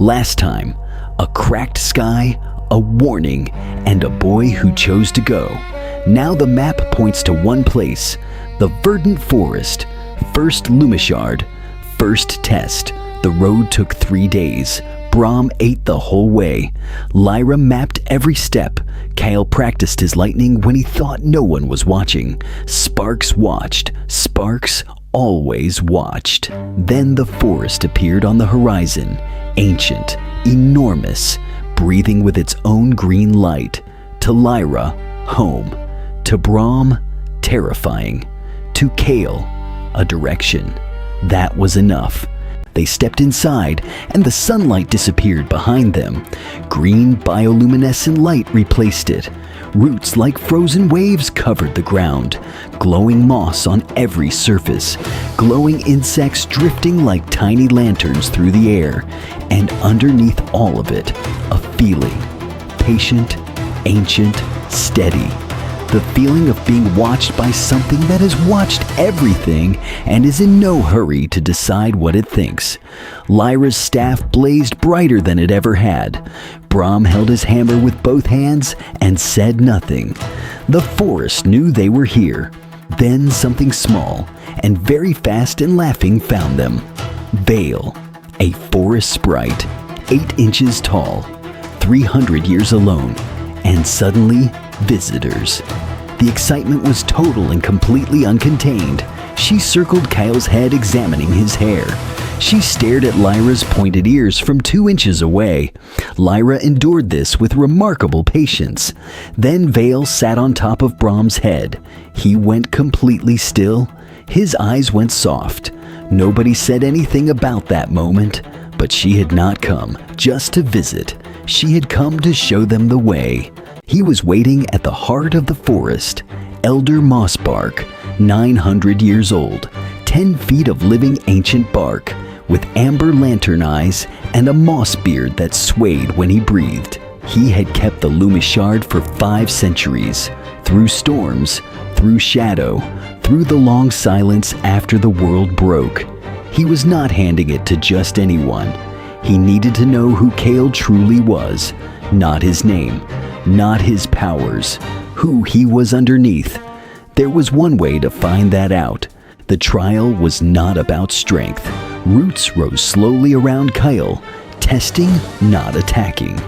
Last time, a cracked sky, a warning, and a boy who chose to go. Now the map points to one place, the Verdant Forest. First Lumishard, first test. The road took 3 days. Brom ate the whole way. Lyra mapped every step. Kael practiced his lightning when he thought no one was watching. Sparks watched. Sparks always watched. Then the forest appeared on the horizon, ancient, enormous, breathing with its own green light. To Lyra, home. To Brom, terrifying. To Kael, a direction. That was enough. They stepped inside, and the sunlight disappeared behind them. Green bioluminescent light replaced it. Roots like frozen waves covered the ground. Glowing moss on every surface. Glowing insects drifting like tiny lanterns through the air. And underneath all of it, a feeling. Patient, ancient, steady. The feeling of being watched by something that has watched everything and is in no hurry to decide what it thinks. Lyra's staff blazed brighter than it ever had. Brom held his hammer with both hands and said nothing. The forest knew they were here. Then something small and very fast and laughing found them. Vale, a forest sprite, 8 inches tall, 300 years alone, and suddenly visitors. The excitement was total and completely uncontained. She circled Kael's head, examining his hair. She stared at Lyra's pointed ears from 2 inches away. Lyra endured this with remarkable patience. Then Vale sat on top of Brom's head. He went completely still. His eyes went soft. Nobody said anything about that moment, but she had not come just to visit. She had come to show them the way. He was waiting at the heart of the forest. Elder Mossbark, 900 years old, 10 feet of living ancient bark, with amber lantern eyes and a moss beard that swayed when he breathed. He had kept the Lumishard for 5 centuries, through storms, through shadow, through the long silence after the world broke. He was not handing it to just anyone. He needed to know who Kael truly was, not his name, not his powers, who he was underneath. There was one way to find that out. The trial was not about strength. Roots rose slowly around Kael, testing, not attacking,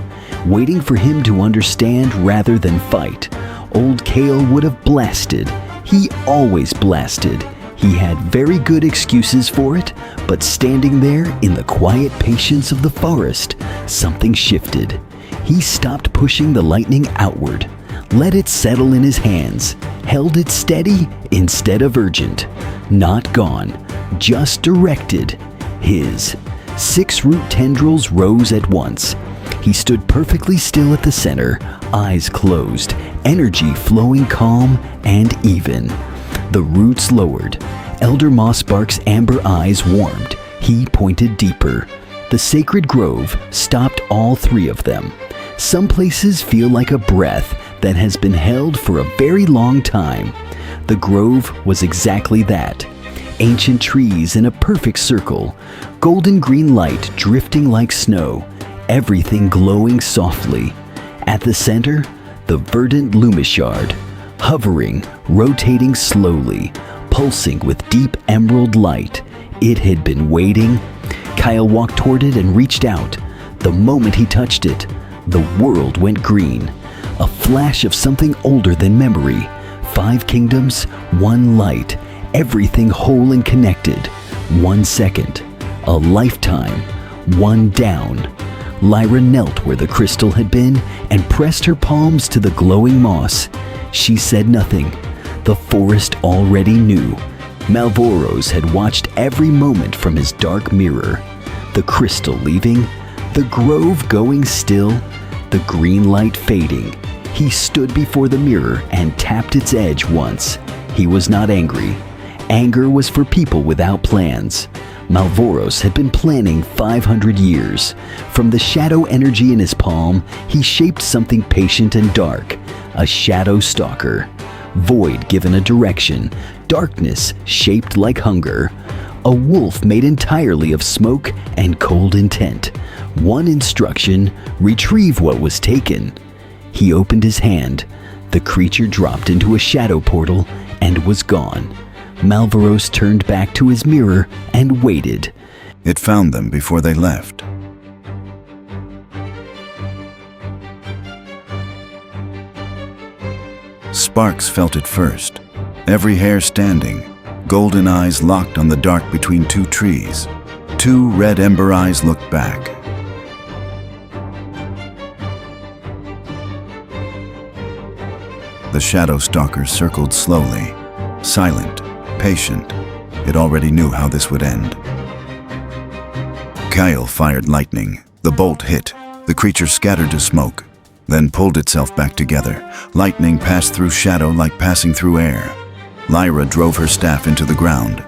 waiting for him to understand rather than fight. Old Kael would have blasted. He always blasted. He had very good excuses for it, but standing there in the quiet patience of the forest, something shifted. He stopped pushing the lightning outward, let it settle in his hands, held it steady instead of urgent. Not gone, just directed. His 6 root tendrils rose at once. He stood perfectly still at the center, eyes closed, energy flowing calm and even. The roots lowered. Elder Mossbark's amber eyes warmed. He pointed deeper. The sacred grove stopped all 3 of them. Some places feel like a breath that has been held for a very long time. The grove was exactly that. Ancient trees in a perfect circle, golden green light drifting like snow, everything glowing softly. At the center, the verdant Lumishard, hovering, rotating slowly, pulsing with deep emerald light. It had been waiting. Kael walked toward it and reached out. The moment he touched it, the world went green. A flash of something older than memory. 5 kingdoms, 1 light, everything whole and connected. 1 second, a lifetime, 1 down. Lyra knelt where the crystal had been and pressed her palms to the glowing moss. She said nothing. The forest already knew. Malvoros had watched every moment from his dark mirror. The crystal leaving, the grove going still, the green light fading. He stood before the mirror and tapped its edge once. He was not angry. Anger was for people without plans. Malvoros had been planning 500 years. From the shadow energy in his palm, he shaped something patient and dark. A shadow stalker. Void given a direction. Darkness shaped like hunger. A wolf made entirely of smoke and cold intent. One instruction: retrieve what was taken. He opened his hand. The creature dropped into a shadow portal and was gone. Malvoros turned back to his mirror and waited. It found them before they left. Sparks felt it first, every hair standing, golden eyes locked on the dark between two trees. Two red ember eyes looked back. The shadow stalker circled slowly, silent, patient. It already knew how this would end. Kael fired lightning. The bolt hit. The creature scattered to smoke, then pulled itself back together. Lightning passed through shadow like passing through air. Lyra drove her staff into the ground.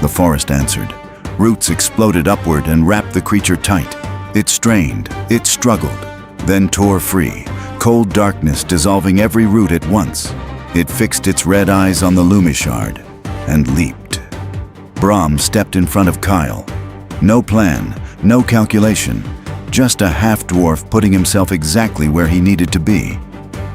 The forest answered. Roots exploded upward and wrapped the creature tight. It strained, it struggled, then tore free, cold darkness dissolving every root at once. It fixed its red eyes on the Lumishard and leaped. Brom stepped in front of Kael. No plan, no calculation, just a half-dwarf putting himself exactly where he needed to be.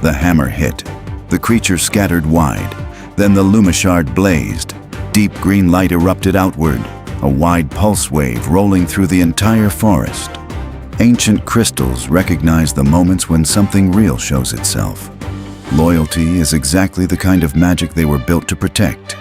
The hammer hit. The creature scattered wide. Then the Lumishard blazed. Deep green light erupted outward, a wide pulse wave rolling through the entire forest. Ancient crystals recognize the moments when something real shows itself. Loyalty is exactly the kind of magic they were built to protect.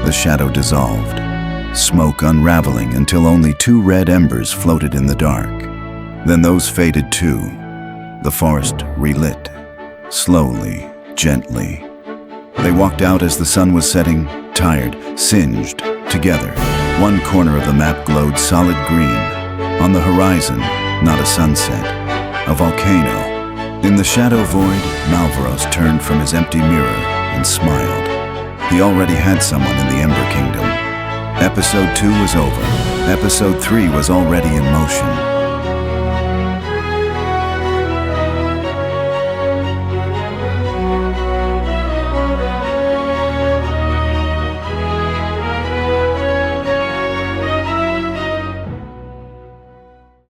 The shadow dissolved, smoke unraveling until only two red embers floated in the dark. Then those faded too. The forest relit, slowly, gently. They walked out as the sun was setting, tired, singed, together. One corner of the map glowed solid green. On the horizon, not a sunset, a volcano. In the shadow void, Malvoros turned from his empty mirror and smiled. He already had someone in the Ember Kingdom. Episode 2 was over. Episode 3 was already in motion.